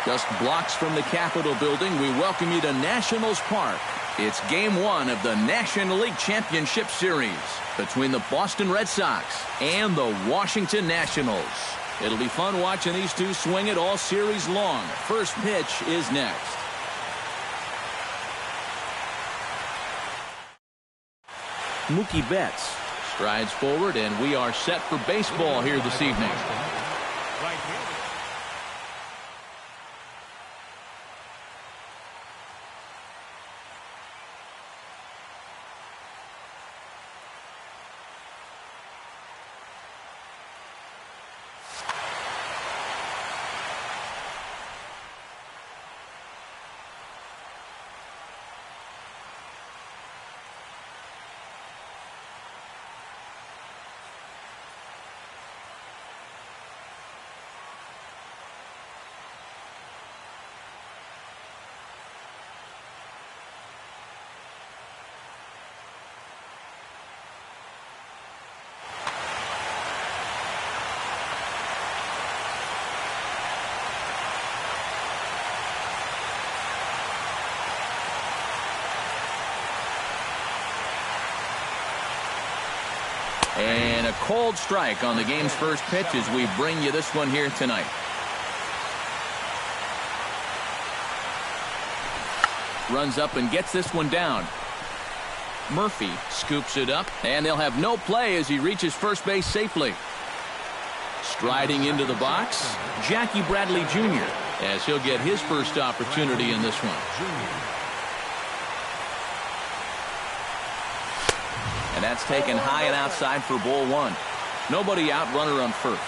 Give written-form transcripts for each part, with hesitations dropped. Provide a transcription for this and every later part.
Just blocks from the Capitol building, we welcome you to Nationals Park. It's Game 1 of the National League Championship Series between the Boston Red Sox and the Washington Nationals. It'll be fun watching these two swing it all series long. First pitch is next. Mookie Betts strides forward, and we are set for baseball here this evening. And a cold strike on the game's first pitch as we bring you this one here tonight. Runs up and gets this one down. Murphy scoops it up, and they'll have no play as he reaches first base safely. Striding into the box, Jackie Bradley Jr., as he'll get his first opportunity in this one. And that's taken high and outside for ball one. Nobody out, runner on first.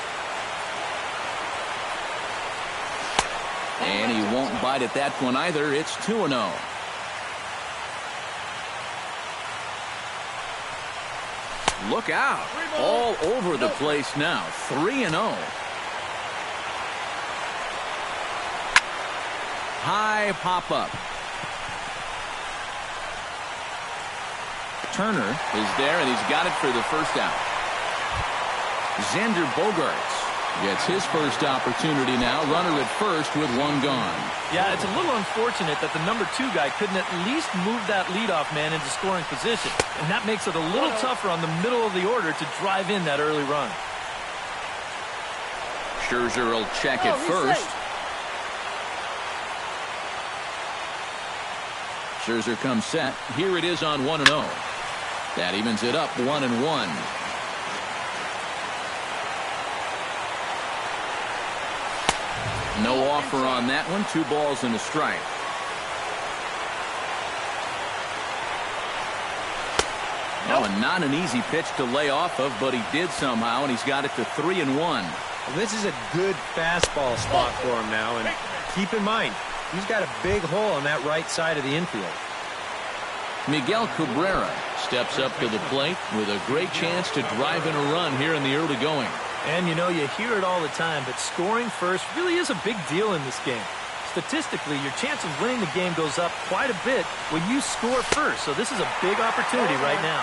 And he won't bite at that one either. It's 2-0. Look out. All over the place now. 3-0. High pop-up. Turner is there, and he's got it for the first out. Xander Bogaerts gets his first opportunity now. Runner at first with one gone. Yeah, it's a little unfortunate that the number 2 guy couldn't at least move that leadoff man into scoring position. And that makes it a little tougher on the middle of the order to drive in that early run. Scherzer will check it first. Scherzer comes set. Here it is on 1-0. That evens it up 1-1. No offer on that one. 2 balls and a strike. Oh, and not an easy pitch to lay off of, but he did somehow, and he's got it to 3-1. Well, this is a good fastball spot for him now, and keep in mind, he's got a big hole on that right side of the infield. Miguel Cabrera steps up to the plate with a great chance to drive in a run here in the early going. And you know, you hear it all the time, but scoring first really is a big deal in this game. Statistically, your chance of winning the game goes up quite a bit when you score first. So this is a big opportunity right now.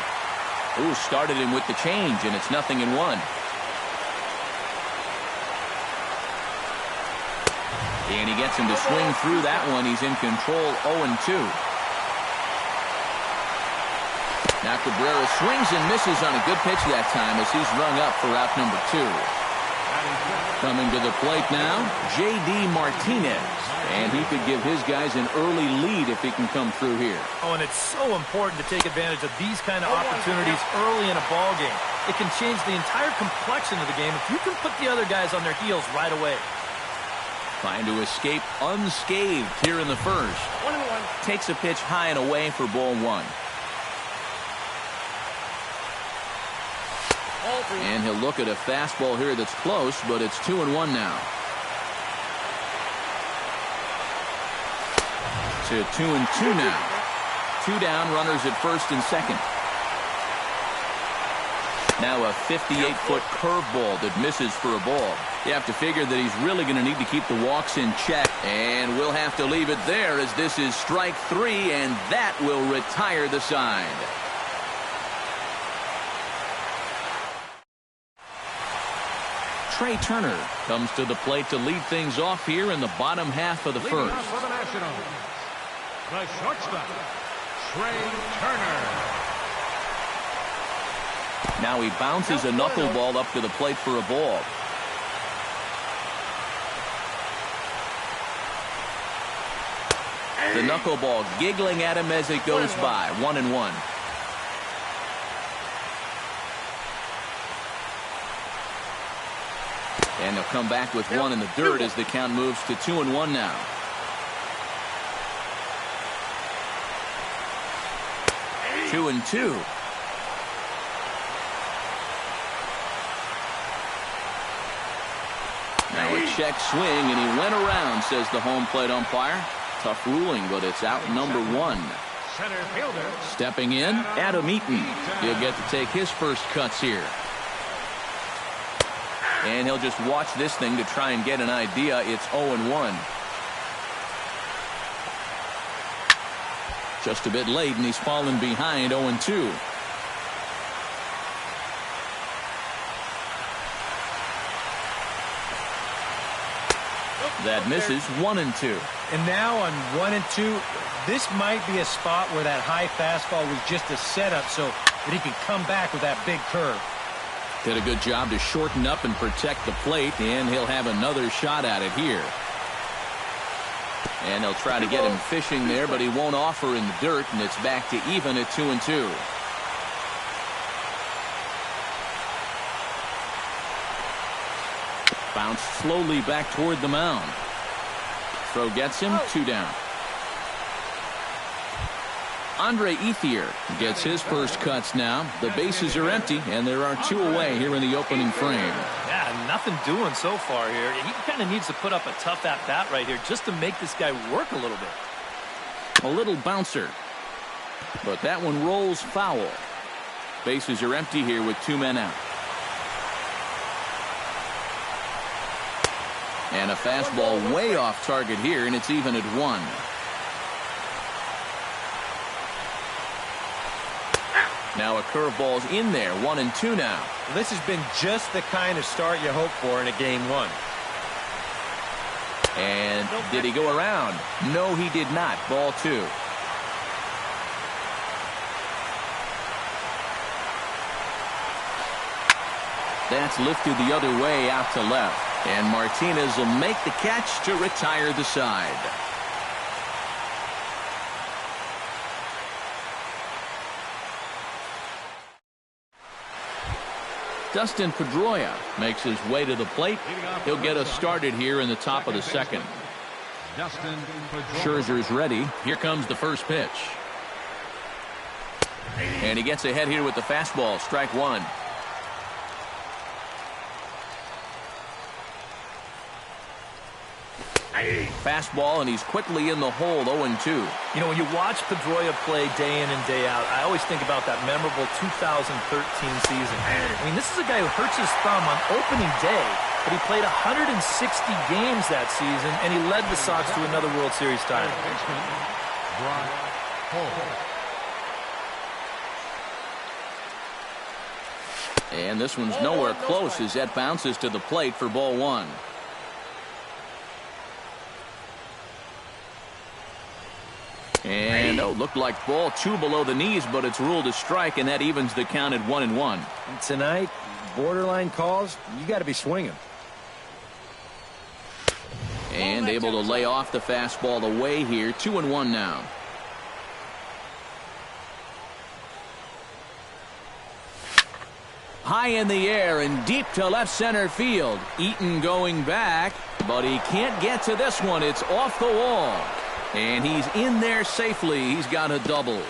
Ooh, started him with the change, and it's 0-1. And he gets him to swing through that one. He's in control, 0-2. Now Cabrera swings and misses on a good pitch that time as he's rung up for out number 2. Coming to the plate now, J.D. Martinez. And he could give his guys an early lead if he can come through here. Oh, and it's so important to take advantage of these kind of opportunities early in a ball game. It can change the entire complexion of the game if you can put the other guys on their heels right away. Trying to escape unscathed here in the first. 1-1. Takes a pitch high and away for ball 1. And he'll look at a fastball here that's close, but it's 2-1 now. To 2-2 now. 2 down, runners at first and second. Now a 58-foot curveball that misses for a ball. You have to figure that he's really going to need to keep the walks in check. And we'll have to leave it there as this is strike 3, and that will retire the side. Turner comes to the plate to lead things off here in the bottom half of the first. For the Nationals, the shortstop, Turner. Now he bounces a knuckleball up to the plate for a ball. The knuckleball giggling at him as it goes by. 1-1. And they'll come back with one in the dirt as the count moves to 2-1 now. Two and two. Now a check swing, and he went around, says the home plate umpire. Tough ruling, but it's out number one. Center fielder. Stepping in, Adam Eaton. He'll get to take his first cuts here. And he'll just watch this thing to try and get an idea. It's 0-1. Just a bit late, and he's fallen behind 0-2. That misses. 1-2. And now on 1-2, this might be a spot where that high fastball was just a setup so that he can come back with that big curve. Did a good job to shorten up and protect the plate, and he'll have another shot at it here. And they'll try to get him fishing there, but he won't offer in the dirt, and it's back to even at 2-2. Bounce slowly back toward the mound. Throw gets him. 2 down. Andre Ethier gets his first cuts now. The bases are empty, and there are 2 away here in the opening frame. Yeah, nothing doing so far here. He kind of needs to put up a tough at-bat right here just to make this guy work a little bit. A little bouncer. But that one rolls foul. Bases are empty here with 2 men out. And a fastball way off target here, and it's even at 1. Now a curveball's in there. 1-2 now. This has been just the kind of start you hope for in a game 1. And did he go around? No, he did not. Ball 2. That's lifted the other way out to left. And Martinez will make the catch to retire the side. Dustin Pedroia makes his way to the plate. He'll get us started here in the top of the second. Scherzer's ready. Here comes the first pitch. And he gets ahead here with the fastball. Strike 1. Fastball, and he's quickly in the hole. 0-2. You know, when you watch Pedroia play day in and day out, I always think about that memorable 2013 season. I mean, this is a guy who hurts his thumb on opening day, but he played 160 games that season, and he led the Sox to another World Series title. And this one's nowhere close as that bounces to the plate for ball 1. And looked like ball 2 below the knees, but it's ruled a strike, and that evens the count at 1-1. And tonight, borderline calls, you got to be swinging. And able to lay off the fastball away here. 2-1 now. High in the air and deep to left center field. Eaton going back, but he can't get to this one. It's off the wall. And he's in there safely. He's got a double.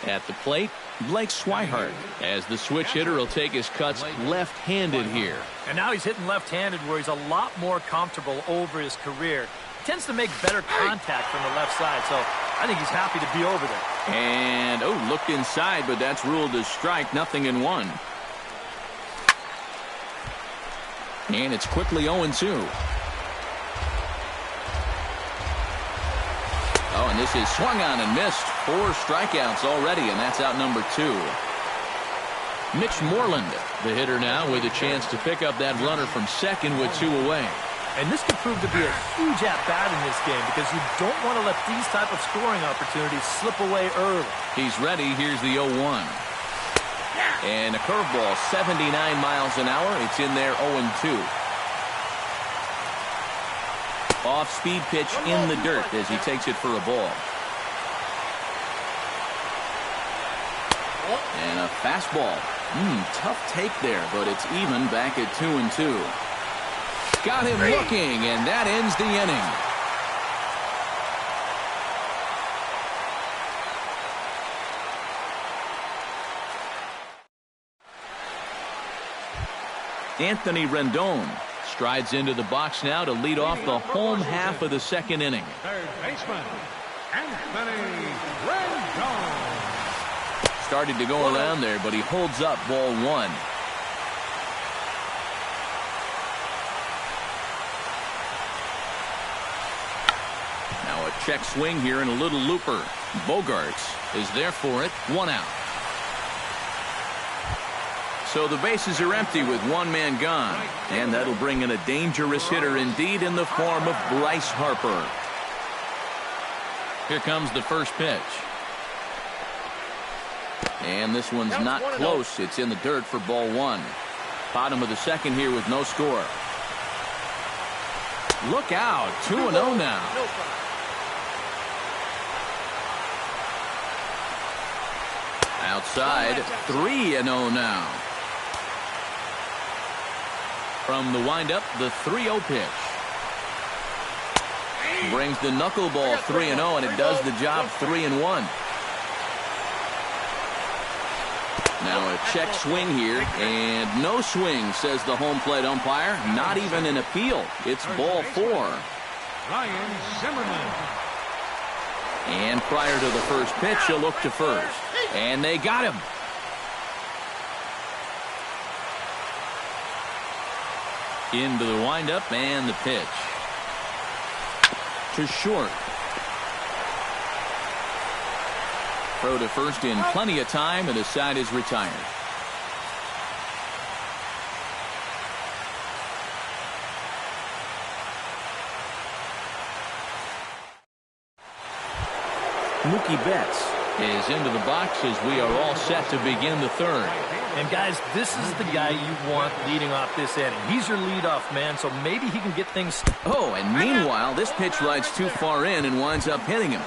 At the plate, Blake Swihart, as the switch hitter will take his cuts left-handed here. And now he's hitting left-handed where he's a lot more comfortable over his career. He tends to make better contact from the left side, so I think he's happy to be over there. And, looked inside, but that's ruled a strike. 0-1. And it's quickly 0-2. Oh, and this is swung on and missed. 4 strikeouts already, and that's out number 2. Mitch Moreland, the hitter now, with a chance to pick up that runner from second with 2 away. And this could prove to be a huge at-bat in this game because you don't want to let these type of scoring opportunities slip away early. He's ready. Here's the 0-1. And a curveball, 79 miles an hour. It's in there, 0-2. Off-speed pitch in the dirt as he takes it for a ball. And a fastball. Tough take there, but it's even back at 2-2. Got him looking, and that ends the inning. Anthony Rendon strides into the box now to lead off the home half of the second inning. Third baseman, Anthony Rendon. Started to go around there, but he holds up ball 1. Now a check swing here and a little looper. Bogarts is there for it. 1 out. So the bases are empty with 1 man gone. And that'll bring in a dangerous hitter indeed in the form of Bryce Harper. Here comes the first pitch. And this one's not close. It's in the dirt for ball 1. Bottom of the second here with no score. Look out. 2-0 now. Outside. 3-0 now. From the windup, the 3-0 pitch. Brings the knuckleball 3-0, and it does the job 3-1. Now a check swing here, and no swing, says the home plate umpire. Not even an appeal. It's ball 4. Ryan Zimmerman. And prior to the first pitch, he'll look to first. And they got him. Into the windup and the pitch. To short. Throw to first in plenty of time, and the side is retired. Mookie Betts is into the box as we are all set to begin the third. And guys, this is the guy you want leading off this inning. He's your leadoff man, so maybe he can get things. Oh, and meanwhile, this pitch rides too far in and winds up hitting him.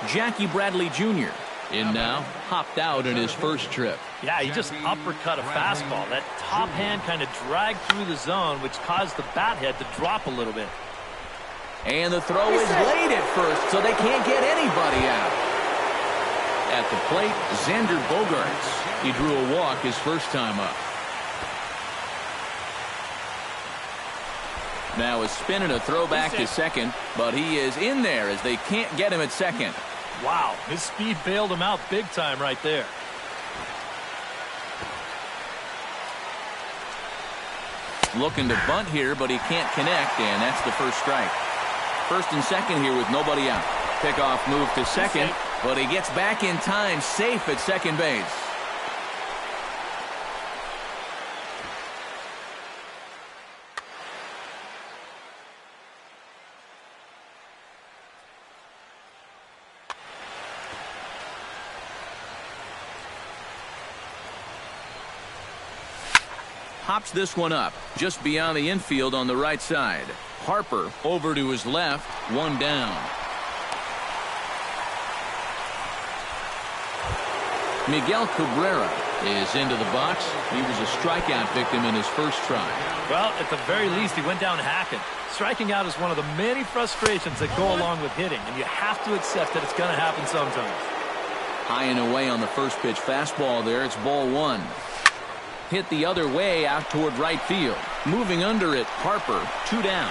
Jackie Bradley Jr. in now, hopped out in his first trip. Yeah, he just uppercut a fastball. That top hand kind of dragged through the zone, which caused the bat head to drop a little bit. And the throw is late at first, so they can't get anybody out. At the plate, Xander Bogarts. He drew a walk his first time up. Now a spin and a throw back to second, but he is in there as they can't get him at second. Wow, his speed bailed him out big time right there. Looking to bunt here, but he can't connect, and that's the first strike. First and second here with nobody out. Pickoff move to second, but he gets back in time, safe at second base. Hops this one up just beyond the infield on the right side. Harper over to his left, 1 down. Miguel Cabrera is into the box. He was a strikeout victim in his first try. Well, at the very least, he went down hacking. Striking out is one of the many frustrations that go along with hitting, and you have to accept that it's going to happen sometimes. High and away on the first pitch fastball there. It's ball 1. Hit the other way out toward right field. Moving under it, Harper, 2 down.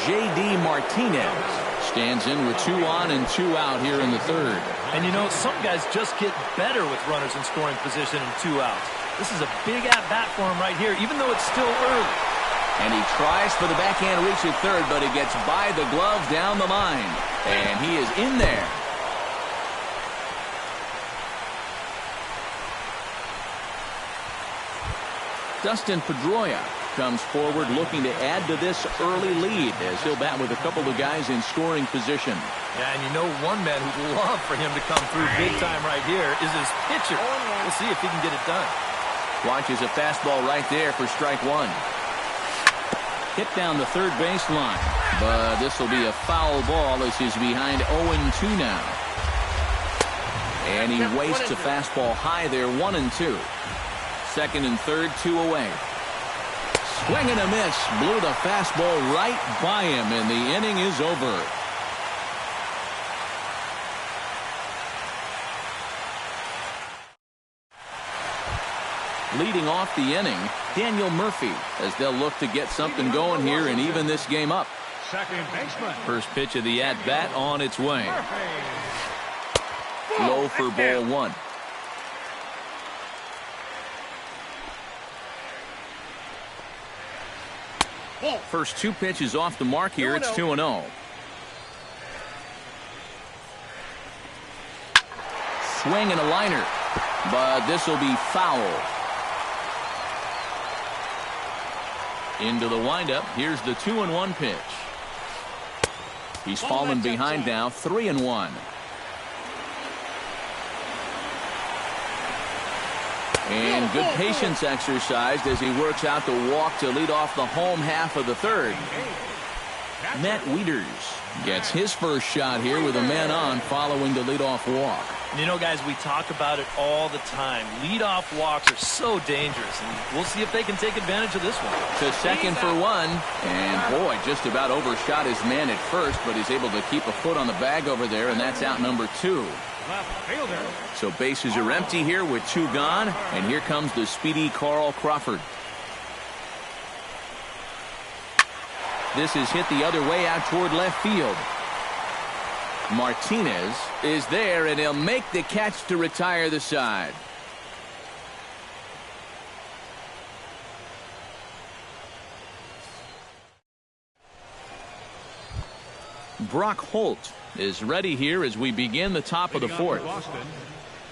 J.D. Martinez stands in with 2 on and 2 out here in the third. And you know, some guys just get better with runners in scoring position and 2 outs. This is a big at-bat for him right here, even though it's still early. And he tries for the backhand reach at third, but it gets by the glove down the line. And he is in there. Dustin Pedroia comes forward looking to add to this early lead as he'll bat with a couple of guys in scoring position. Yeah, and you know one man who'd love for him to come through big time right here is his pitcher. We'll see if he can get it done. Watches a fastball right there for strike one. Hit down the third baseline, but this will be a foul ball as he's behind 0-2 now. And he wastes a fastball high there, 1-2. Second and third, 2 away. Swing and a miss. Blew the fastball right by him, and the inning is over. Leading off the inning, Daniel Murphy, as they'll look to get something going here and even this game up. Second baseman. First pitch of the at-bat on its way. Low for ball one. First two pitches off the mark here. It's 2-0. Swing and a liner, but this will be foul. Into the windup. Here's the 2-1 pitch. He's fallen behind now, 3-1. And good patience exercised as he works out the walk to lead off the home half of the third. Matt Wieters gets his first shot here with a man on following the leadoff walk. And you know, guys, we talk about it all the time. Leadoff walks are so dangerous, and we'll see if they can take advantage of this one. To second for one, and boy, just about overshot his man at first, but he's able to keep a foot on the bag over there, and that's out number 2. So bases are empty here with 2 gone, and here comes the speedy Carl Crawford. This is hit the other way out toward left field. Martinez is there, and he'll make the catch to retire the side. Brock Holt is ready here as we begin the top of the fourth. Boston,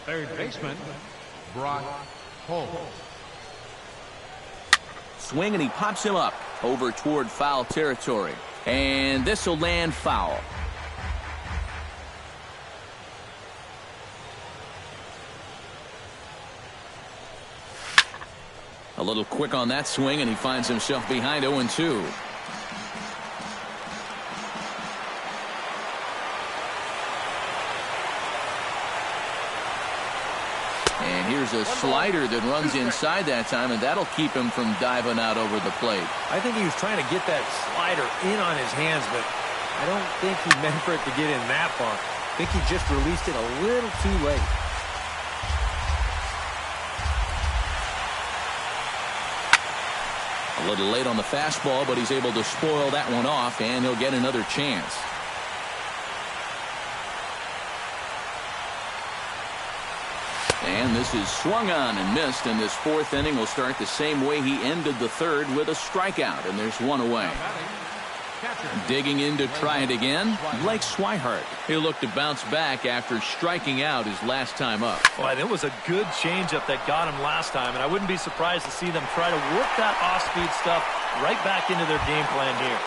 third baseman, Brock Holt. Swing, and he pops him up over toward foul territory. And this will land foul. A little quick on that swing, and he finds himself behind 0-2. And here's a slider that runs inside that time, and that'll keep him from diving out over the plate. I think he was trying to get that slider in on his hands, but I don't think he meant for it to get in that far. I think he just released it a little too late. A little late on the fastball, but he's able to spoil that one off, and he'll get another chance. And this is swung on and missed, and this fourth inning will start the same way he ended the third, with a strikeout, and there's one away. Digging in to try it again, Blake Swihart. He'll look to bounce back after striking out his last time up. Boy, that was a good changeup that got him last time, and I wouldn't be surprised to see them try to work that off-speed stuff right back into their game plan here.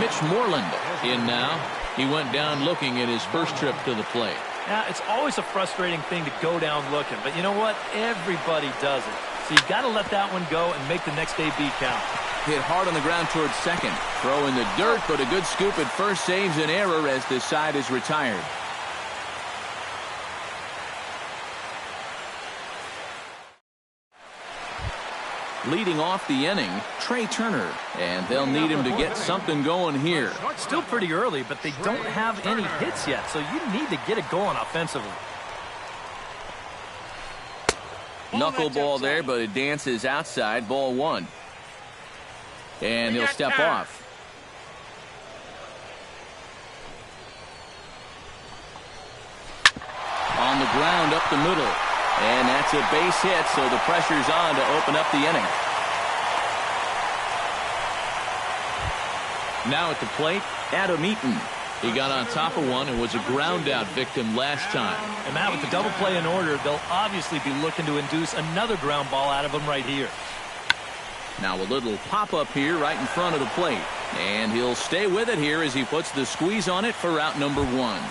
Mitch Moreland in now. He went down looking at his first trip to the plate. Yeah, it's always a frustrating thing to go down looking, but you know what? Everybody does it. So you've got to let that one go and make the next AB count. Hit hard on the ground towards second. Throw in the dirt, but a good scoop at first saves an error as this side is retired. Leading off the inning, Trey Turner, and they'll need him to get something going here. Still pretty early, but they don't have any hits yet, so you need to get it going offensively. Knuckleball there, but it dances outside. Ball one. And he'll step off. On the ground up the middle. And that's a base hit, so the pressure's on to open up the inning. Now at the plate, Adam Eaton. He got on top of one and was a ground-out victim last time. And Matt, with the double play in order, they'll obviously be looking to induce another ground ball out of him right here. Now a little pop-up here right in front of the plate. And he'll stay with it here as he puts the squeeze on it for out number one.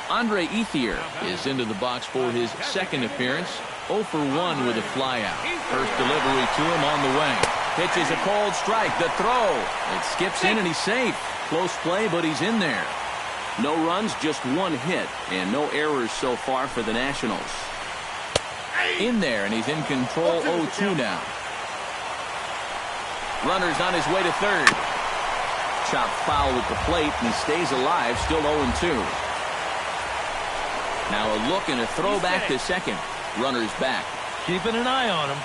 Andre Ethier is into the box for his second appearance. 0 for 1 with a flyout. First delivery to him on the way. Pitches a cold strike. The throw. It skips in and he's safe. Close play, but he's in there. No runs, just one hit, and no errors so far for the Nationals. In there, and he's in control 0-2 now. Runner's on his way to third. Chopped foul at the plate, and he stays alive, still 0-2. Now a look and a throw back to second. Runner's back. Keeping an eye on him.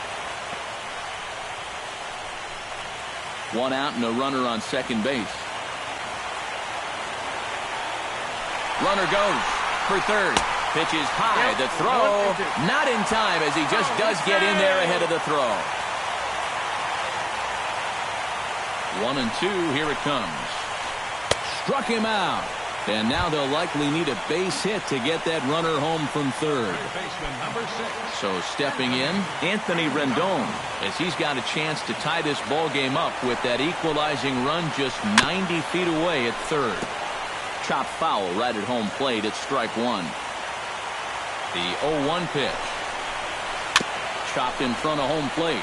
One out and a runner on second base. Runner goes for third. Pitches high. The throw not in time as he just does get in there ahead of the throw. 1-2. Here it comes. Struck him out. And now they'll likely need a base hit to get that runner home from third. So stepping in, Anthony Rendon, as he's got a chance to tie this ball game up with that equalizing run just 90 feet away at third. Chopped foul right at home plate at strike one. The 0-1 pitch. Chopped in front of home plate.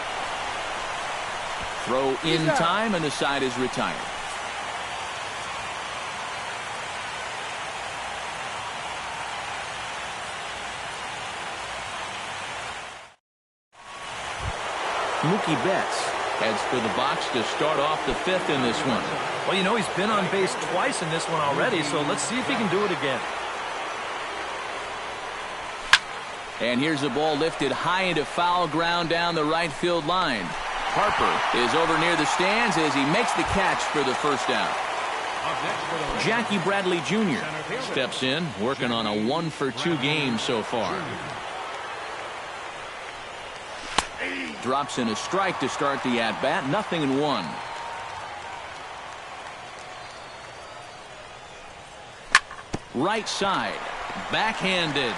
Throw in time and the side is retired. Mookie Betts heads for the box to start off the fifth in this one. Well, you know, he's been on base twice in this one already, so let's see if he can do it again. And here's a ball lifted high into foul ground down the right field line. Harper is over near the stands as he makes the catch for the first out. Jackie Bradley Jr. steps in, working on a 1-for-2 game so far. Drops in a strike to start the at-bat. 0-1. Right side. Backhanded.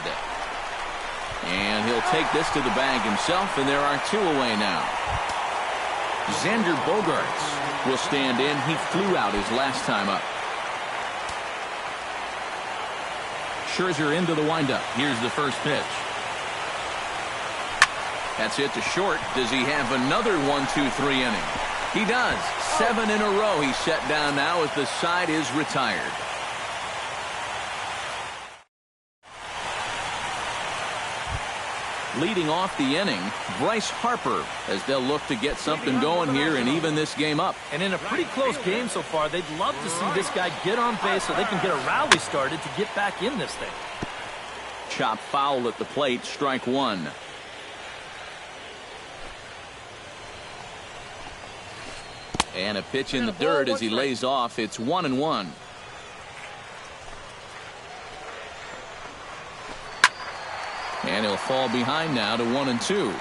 And he'll take this to the bag himself, and there are two away now. Xander Bogaerts will stand in. He flew out his last time up. Scherzer into the windup. Here's the first pitch. That's hit to short. Does he have another 1-2-3 inning? He does. 7 in a row he's set down now as the side is retired. Leading off the inning, Bryce Harper, as they'll look to get something going here and even this game up. And in a pretty close game so far, they'd love to see this guy get on base so they can get a rally started to get back in this thing. Chop foul at the plate, strike one. And a pitch in the dirt as he lays off. It's 1-1. And he'll fall behind now to 1-2.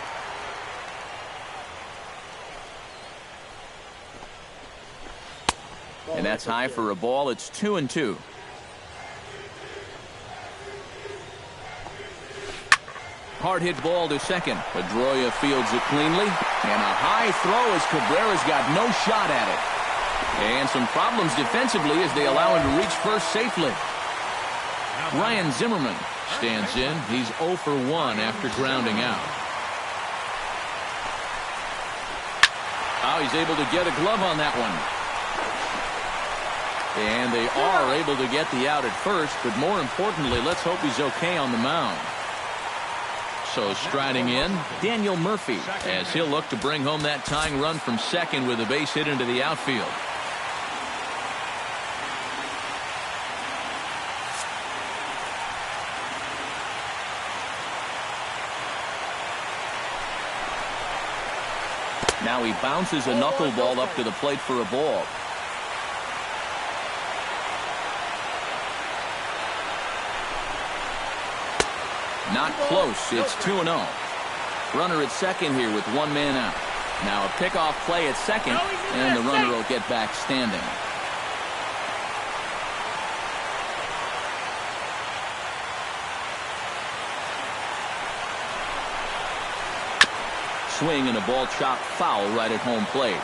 And that's high for a ball. It's 2-2. Hard hit ball to second. Pedroia fields it cleanly. And a high throw as Cabrera's got no shot at it. And some problems defensively as they allow him to reach first safely. Ryan Zimmerman stands in. He's 0 for 1 after grounding out. Oh, he's able to get a glove on that one. And they are able to get the out at first, but more importantly, let's hope he's okay on the mound. So striding in, Daniel Murphy, as he'll look to bring home that tying run from second with a base hit into the outfield. Now he bounces a knuckleball up to the plate for a ball. Not close. It's 2-0. Runner at second here with one man out. Now a pickoff play at second, and the runner will get back standing. Swing and a ball chopped foul right at home plate.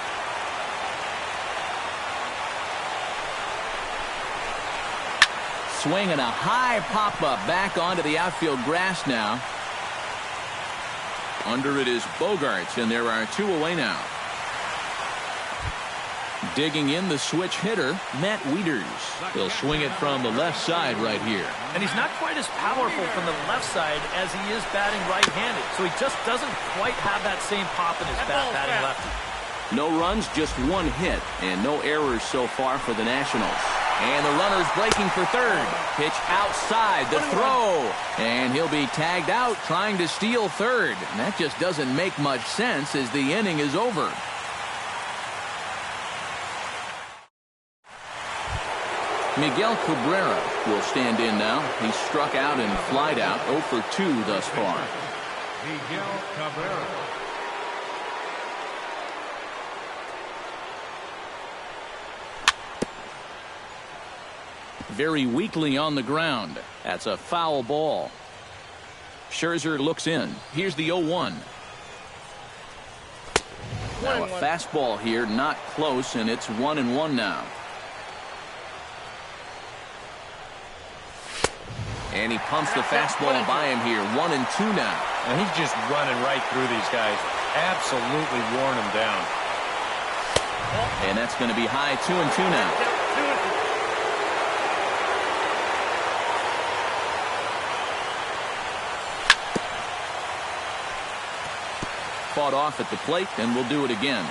Swing and a high pop-up back onto the outfield grass now. Under it is Bogarts, and there are 2 away now. Digging in the switch hitter, Matt Wieters. He'll swing it from the left side right here. And he's not quite as powerful from the left side as he is batting right-handed, so he just doesn't quite have that same pop in his bat batting lefty. No runs, just 1 hit, and no errors so far for the Nationals. And the runner's breaking for third. Pitch outside, the throw. And he'll be tagged out trying to steal third. And that just doesn't make much sense as the inning is over. Miguel Cabrera will stand in now. He's struck out and flied out, 0 for 2 thus far. Miguel Cabrera. Very weakly on the ground. That's a foul ball. Scherzer looks in. Here's the 0-1. Now a fastball here, not close, and it's 1-1 now. And he pumps the fastball by him here. 1-2 now. And he's just running right through these guys. Absolutely worn them down. And that's going to be high. 2-2 now. Fought off at the plate, and we'll do it again.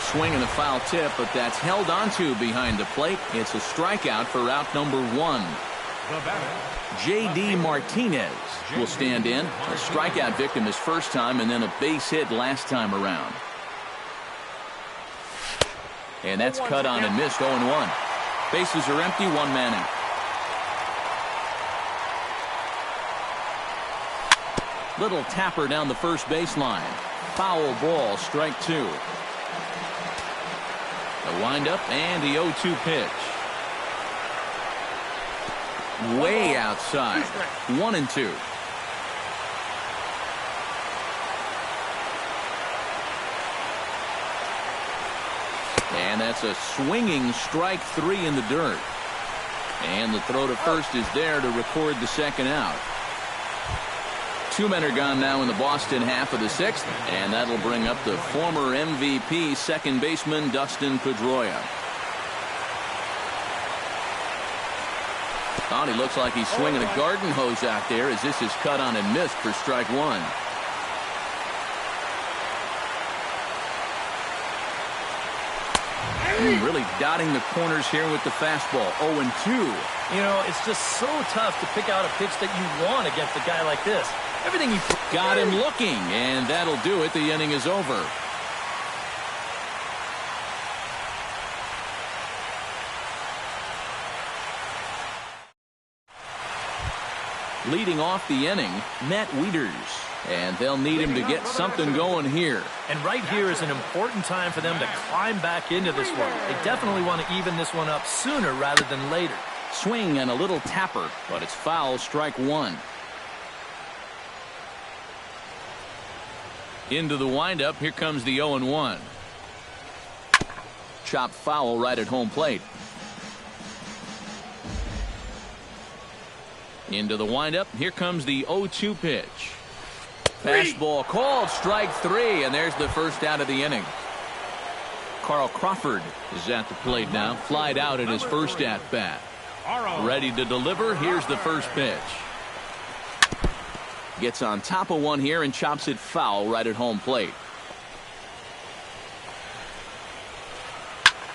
Swing and a foul tip, but that's held onto behind the plate. It's a strikeout for out number 1. J.D. Martinez will stand in. A strikeout victim his first time, and then a base hit last time around. And that's cut on and missed. 0-1. Bases are empty, 1 man out. Little tapper down the first baseline. Foul ball, strike 2. The windup and the 0-2 pitch. Way outside. 1-2. And that's a swinging strike 3 in the dirt. And the throw to first is there to record the second out. 2 men are gone now in the Boston half of the 6th, and that'll bring up the former MVP second baseman Dustin Pedroia. Oh, he looks like he's swinging a garden hose out there as this is cut on and missed for strike 1. Really dotting the corners here with the fastball. 0-2. You know, it's just so tough to pick out a pitch that you want against a guy like this. Everything he got him looking, and that'll do it. The inning is over. Leading off the inning, Matt Wieters. And they'll need him to get something going here. And right here is an important time for them to climb back into this one. They definitely want to even this one up sooner rather than later. Swing and a little tapper, but it's foul, strike 1. Into the windup, here comes the 0-1. Chopped foul right at home plate. Into the windup, here comes the 0-2 pitch. Fastball called, strike 3, and there's the first out of the inning. Carl Crawford is at the plate now, flied out at his first at-bat. Ready to deliver, here's the first pitch. Gets on top of one here and chops it foul right at home plate.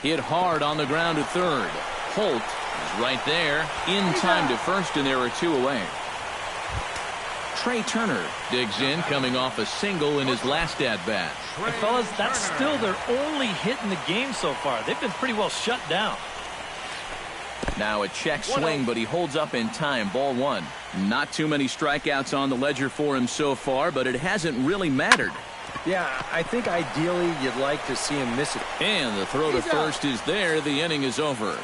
Hit hard on the ground to third. Holt is right there, in time to first, and there are 2 away. Trey Turner digs in, coming off a single in his last at-bat. And fellas, that's still their only hit in the game so far. They've been pretty well shut down. Now a check swing, but he holds up in time. Ball one. Not too many strikeouts on the ledger for him so far, but it hasn't really mattered. Yeah, I think ideally you'd like to see him miss it. And the throw to first is there. The inning is over.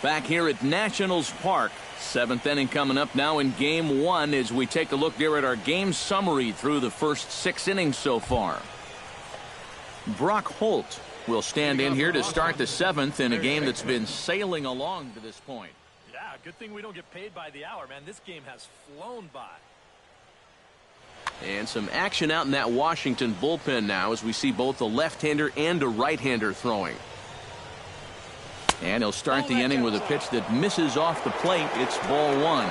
Back here at Nationals Park. 7th inning coming up now in game one as we take a look there at our game summary through the first 6 innings so far. Brock Holt will stand in here to start the 7th in a game that's been sailing along to this point. Yeah, good thing we don't get paid by the hour, man. This game has flown by. And some action out in that Washington bullpen now as we see both a left-hander and a right-hander throwing. And he'll start the inning with a pitch that misses off the plate. It's ball one.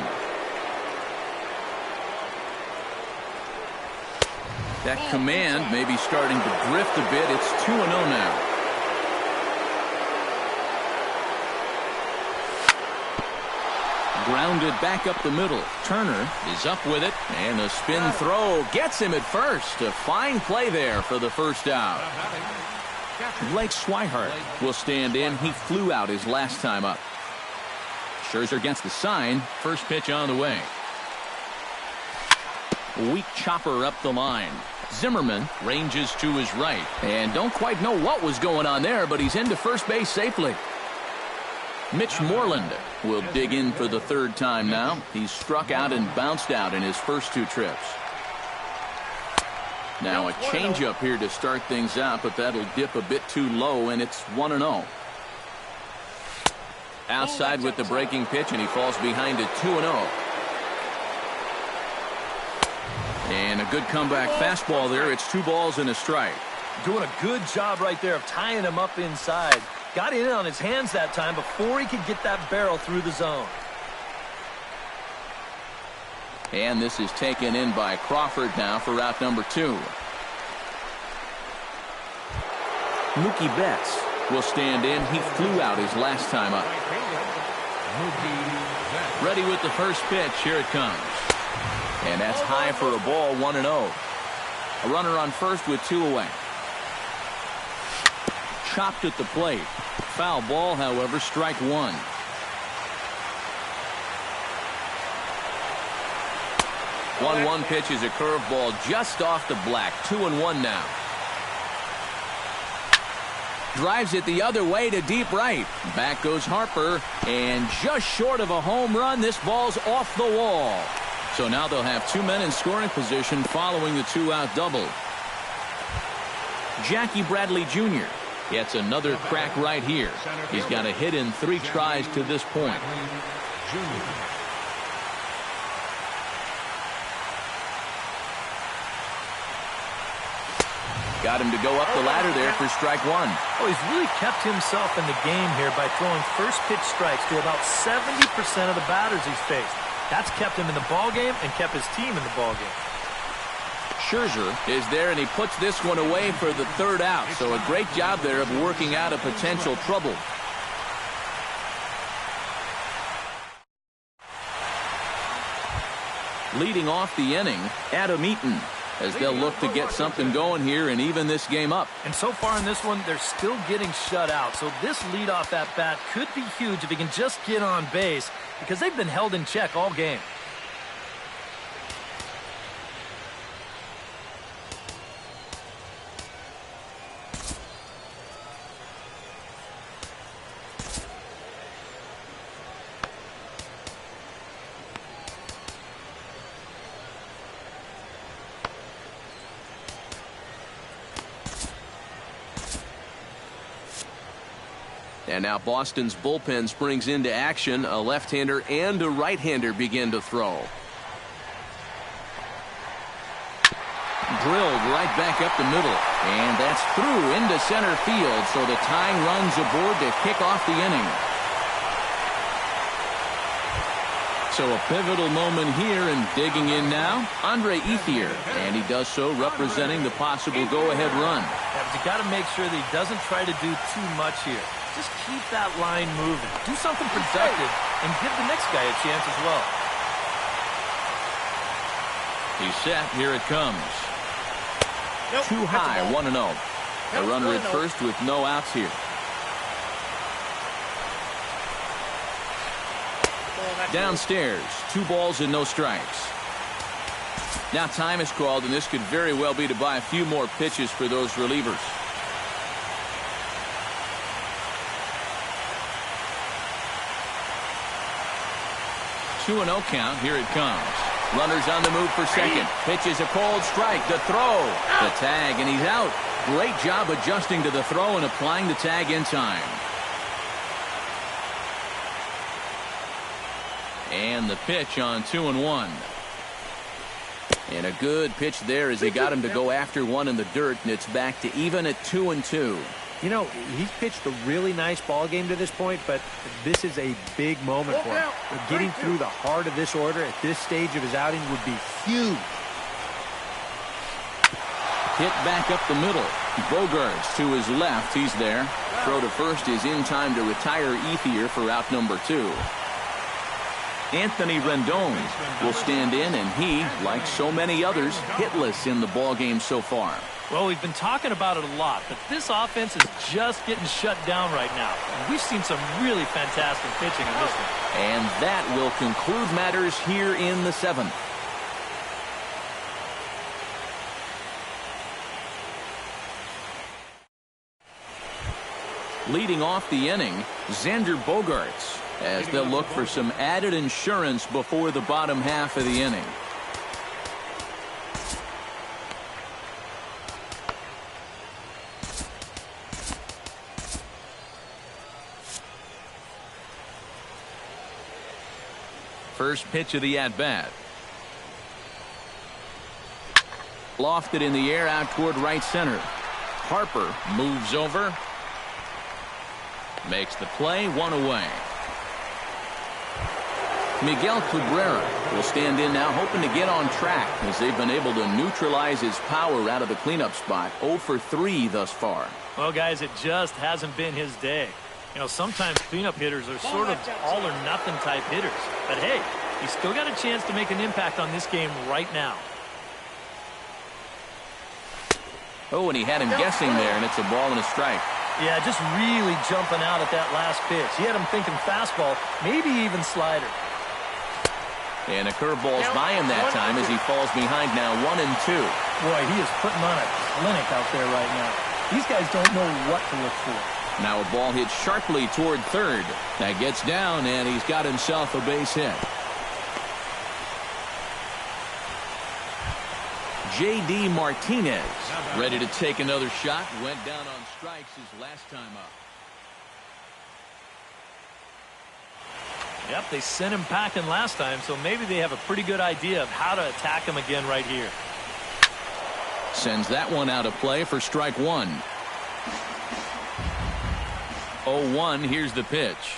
That command may be starting to drift a bit. It's 2-0 now. Grounded back up the middle. Turner is up with it. And a spin throw gets him at first. A fine play there for the first out. Blake Swihart will stand in. He flew out his last time up. Scherzer gets the sign. First pitch on the way. Weak chopper up the line. Zimmerman ranges to his right. And don't quite know what was going on there, but he's into first base safely. Mitch Moreland will dig in for the 3rd time now. He's struck out and bounced out in his first 2 trips. Now a changeup here to start things out, but that'll dip a bit too low, and it's 1-0. Outside with the breaking pitch, and he falls behind at 2-0. And a good comeback fastball there. It's 2 balls and a strike. Doing a good job right there of tying him up inside. Got in on his hands that time before he could get that barrel through the zone. And this is taken in by Crawford now for route number 2. Mookie Betts will stand in. He flew out his last time up. Ready with the first pitch. Here it comes. And that's high for a ball, 1-0. A runner on first with 2 away. Chopped at the plate. Foul ball, however, strike 1. 1-1 pitch is a curveball just off the black. 2-1 now. Drives it the other way to deep right. Back goes Harper, and just short of a home run, this ball's off the wall. So now they'll have 2 men in scoring position following the 2-out double. Jackie Bradley Jr. gets another crack right here. He's got a hit in 3 tries to this point. Got him to go up the ladder there for strike 1. Oh, he's really kept himself in the game here by throwing first pitch strikes to about 70% of the batters he's faced. That's kept him in the ballgame and kept his team in the ballgame. Scherzer is there, and he puts this one away for the 3rd out. So a great job there of working out a potential trouble. Leading off the inning, Adam Eaton, as they'll look to get something going here and even this game up. And so far in this one, they're still getting shut out. So this leadoff at bat could be huge if he can just get on base, because they've been held in check all game. And now Boston's bullpen springs into action. A left-hander and a right-hander begin to throw. Drilled right back up the middle. And that's through into center field. So the tying run's aboard to kick off the inning. So a pivotal moment here, and digging in now, Andre Ethier. And he does so representing the possible go-ahead run. Yeah, but you got to make sure that he doesn't try to do too much here. Just keep that line moving. Do something productive and give the next guy a chance as well. He's set. Here it comes. Too high, 1-0. A runner at first with no outs here. Downstairs, 2 balls and no strikes. Now time is called, and this could very well be to buy a few more pitches for those relievers. 2-0 count. Here it comes. Runners on the move for second. Pitches a cold strike. The throw. The tag, and he's out. Great job adjusting to the throw and applying the tag in time. And the pitch on 2-1. And a good pitch there as he got him to go after one in the dirt, and it's back to even at 2-2. You know, he's pitched a really nice ball game to this point, but this is a big moment for him. Getting through the heart of this order at this stage of his outing would be huge. Hit back up the middle. Bogarts to his left. He's there. Throw to first is in time to retire Ethier for out number 2. Anthony Rendon will stand in, and he, like so many others, hitless in the ballgame so far. Well, we've been talking about it a lot, but this offense is just getting shut down right now. And we've seen some really fantastic pitching in this one. And that will conclude matters here in the 7th. Leading off the inning, Xander Bogarts, as they'll look for some added insurance before the bottom half of the inning. First pitch of the at-bat. Lofted in the air out toward right center. Harper moves over. Makes the play, 1 away. Miguel Cabrera will stand in now, hoping to get on track as they've been able to neutralize his power out of the cleanup spot. 0 for 3 thus far. Well, guys, it just hasn't been his day. You know, sometimes cleanup hitters are sort of all-or-nothing type hitters. But, hey, he's still got a chance to make an impact on this game right now. Oh, and he had him guessing there, and it's a ball and a strike. Yeah, just really jumping out at that last pitch. He had him thinking fastball, maybe even slider. And a curveball's by him that time as he falls behind now 1-2. Boy, he is putting on a clinic out there right now. These guys don't know what to look for. Now a ball hit sharply toward third. That gets down, and he's got himself a base hit. J.D. Martinez ready to take another shot. Went down on strikes his last time up. Yep, they sent him packing last time, so maybe they have a pretty good idea of how to attack him again right here. Sends that one out of play for strike 1. 0-1, here's the pitch.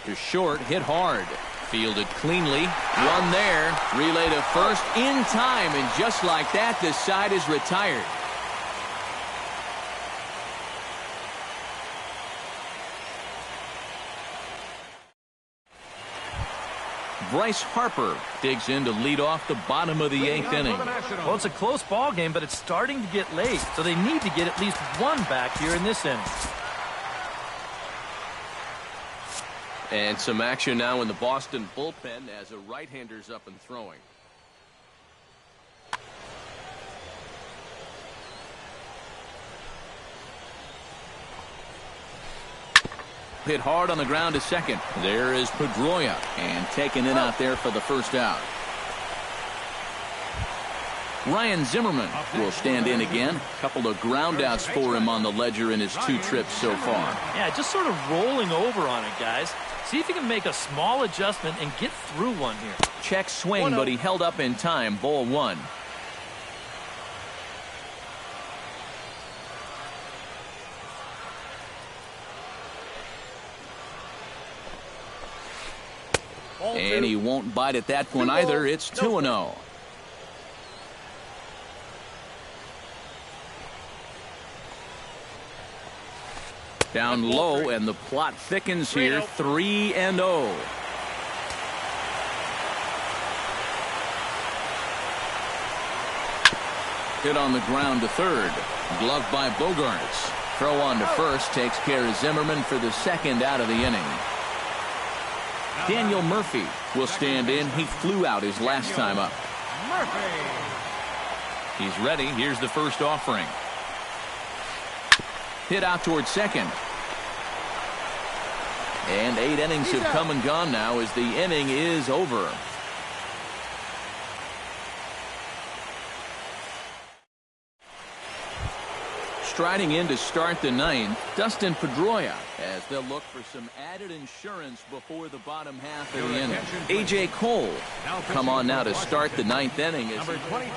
To short, hit hard. Fielded cleanly. One there. Relay to first in time, and just like that, the side is retired. Bryce Harper digs in to lead off the bottom of the 8th inning. Well, it's a close ball game, but it's starting to get late, so they need to get at least one back here in this inning. And some action now in the Boston bullpen as a right-hander's up and throwing. Hit hard on the ground to second. There is Pedroia, and taken in out there for the first out. Ryan Zimmerman will stand in again. A couple of groundouts for him on the ledger in his 2 trips so far. Yeah, just sort of rolling over on it, guys. See if he can make a small adjustment and get through one here. Check swing, but he held up in time. Ball 1. And he won't bite at that one either. It's 2-0. Down low, and the plot thickens here. 3-0. Hit on the ground to third. Gloved by Bogarts. Throw on to first takes care of Zimmerman for the second out of the inning. Daniel Murphy will stand in. He flew out his last time up. He's ready. Here's the first offering. Hit out towards second. And 8 innings have come and gone now as the inning is over. Striding in to start the ninth, Dustin Pedroia, as they'll look for some added insurance before the bottom half of the inning. A.J. Cole come on now to start the ninth inning. Number 22.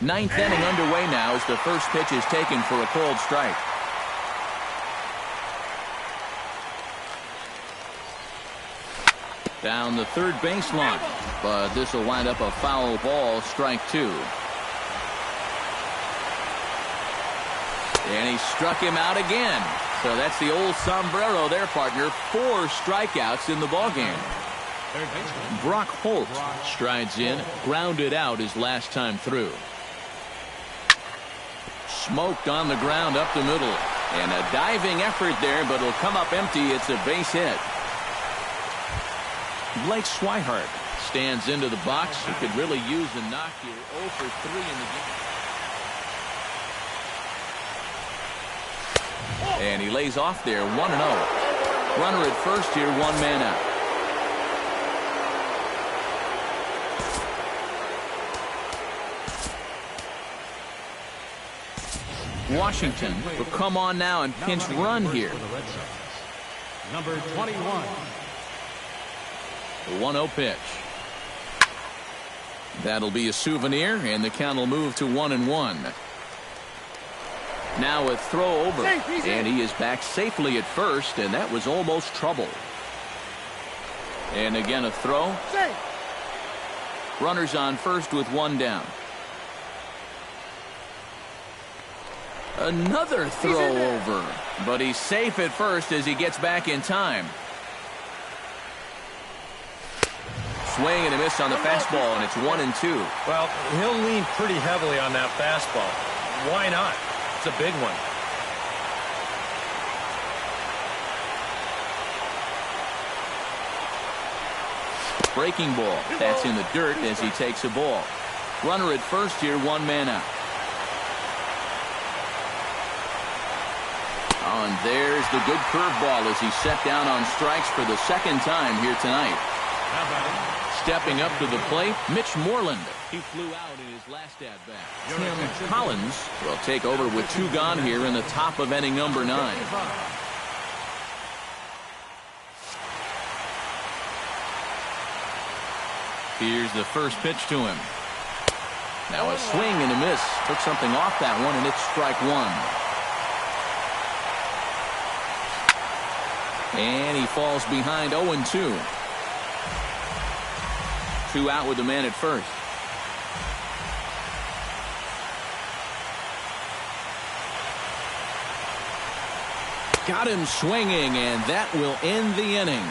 Ninth inning underway now as the first pitch is taken for a called strike. Down the third baseline, but this will wind up a foul ball, strike 2. And he struck him out again. So that's the old sombrero there, partner. 4 strikeouts in the ballgame. Brock Holt strides in, grounded out his last time through. Smoked on the ground up the middle. And a diving effort there, but it'll come up empty. It's a base hit. Blake Swihart stands into the box. He could really use a knock here. 0 for 3 in the game. And he lays off there, 1-0. Runner at first here, 1 man out. Washington will come on now and pinch run here. Number 21. The 1-0 pitch. That'll be a souvenir, and the count will move to 1-1. Now a throw over, and he is back safely at first, and that was almost trouble. And again a throw. Runners on first with 1 down. Another throw over, but he's safe at first as he gets back in time. Swing and a miss on the fastball, and it's 1-2. Well, he'll lean pretty heavily on that fastball. Why not? It's a big one. Breaking ball. That's in the dirt as he takes a ball. Runner at first here, 1 man out. Oh, and there's the good curveball as he's set down on strikes for the second time here tonight. Stepping up to the plate, Mitch Moreland. He flew out in his last at-bat. Tim Collins will take over with 2 gone here in the top of inning number 9. Here's the first pitch to him. Now a swing and a miss. Took something off that one, and it's strike 1. And he falls behind 0-2. 2 out with the man at first. Got him swinging, and that will end the inning.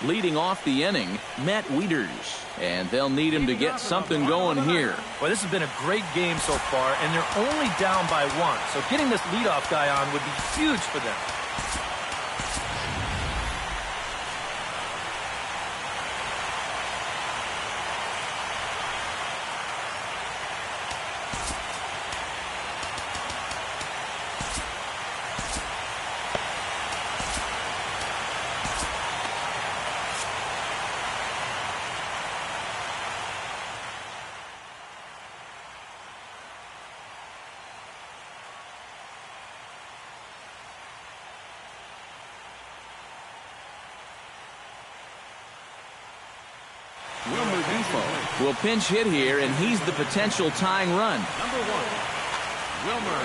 Leading off the inning, Matt Wieters, and they'll need him to get something going here. Well, this has been a great game so far, and they're only down by 1. So getting this leadoff guy on would be huge for them. Wilmer Defoe. Will pinch hit here, and he's the potential tying run. Number 1, Wilmer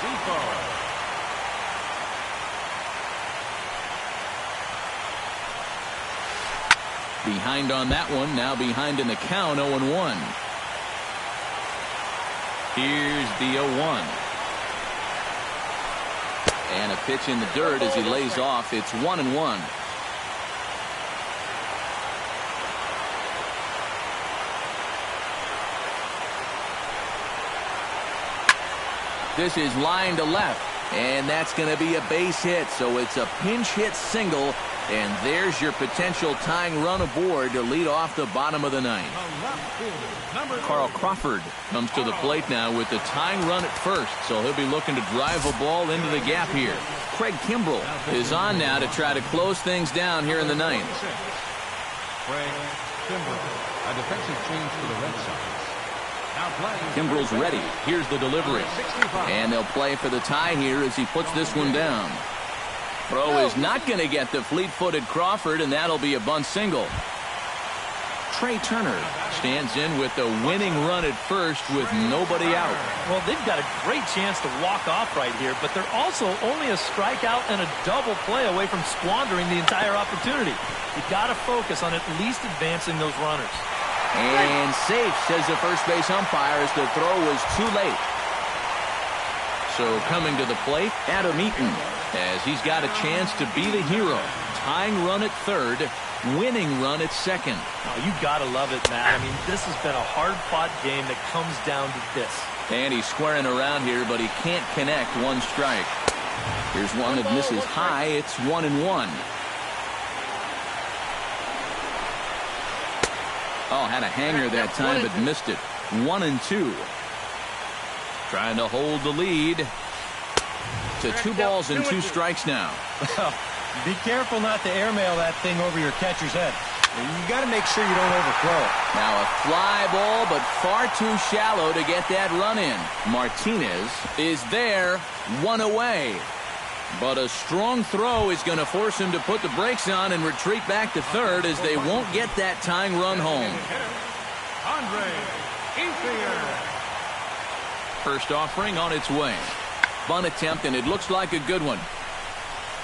Defoe. Behind on that one, now behind in the count, 0-1. Here's the 0-1. And a pitch in the dirt as he lays off. It's 1-1. This is line to left, and that's going to be a base hit, so it's a pinch hit single, and there's your potential tying run aboard to lead off the bottom of the ninth. Carl Crawford comes to the plate now with the tying run at first, so he'll be looking to drive a ball into the gap here. Craig Kimbrell is on now to try to close things down here in the ninth. Craig Kimbrell, a defensive change for the Red Sox. Kimbrell's ready. Here's the delivery. And they'll play for the tie here as he puts this one down. Throw is not going to get the fleet-footed Crawford, and that'll be a bunt single. Trey Turner stands in with the winning run at first with nobody out. Well, they've got a great chance to walk off right here, but they're also only a strikeout and a double play away from squandering the entire opportunity. You've got to focus on at least advancing those runners. And safe, says the first base umpire, as the throw was too late. So coming to the plate, Adam Eaton, as he's got a chance to be the hero. Tying run at third, winning run at second. Oh, you got to love it, Matt. I mean, this has been a hard-fought game that comes down to this. And he's squaring around here, but he can't connect. One strike. Here's one that misses high. It's 1-1. Oh, had a hanger that time, but missed it. 1-2. Trying to hold the lead to 2 balls and 2 strikes now. Be careful not to airmail that thing over your catcher's head. You got to make sure you don't overthrow it. Now a fly ball, but far too shallow to get that run in. Martinez is there, 1 away. But a strong throw is going to force him to put the brakes on and retreat back to third, as they won't get that tying run home. First offering on its way. Bunt attempt, and it looks like a good one.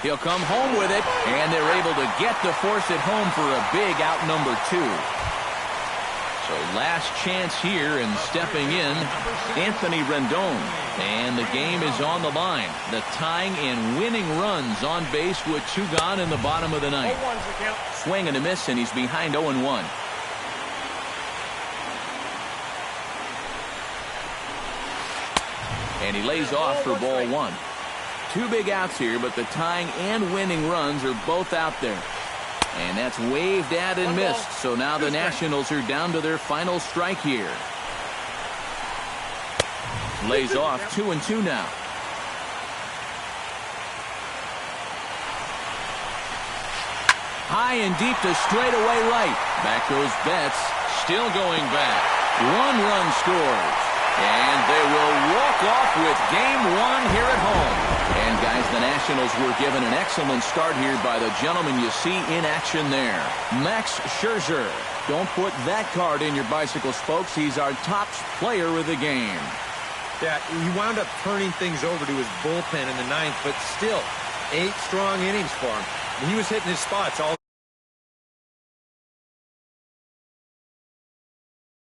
He'll come home with it, and they're able to get the force at home for a big out number 2. So last chance here, and stepping in, Anthony Rendon. And the game is on the line. The tying and winning runs on base with 2 gone in the bottom of the ninth. Swing and a miss, and he's behind 0-1. And he lays off for ball 1. 2 big outs here, but the tying and winning runs are both out there. And that's waved at and missed. So now the Nationals are down to their final strike here. Lays off 2-2 now. High and deep to straightaway right. Back goes Betts. Still going back. 1 run scores. And they will walk off with game 1 here at home. And guys, the Nationals were given an excellent start here by the gentleman you see in action there, Max Scherzer. Don't put that card in your bicycle spokes. He's our top player of the game. Yeah, he wound up turning things over to his bullpen in the ninth, but still, 8 strong innings for him. He was hitting his spots all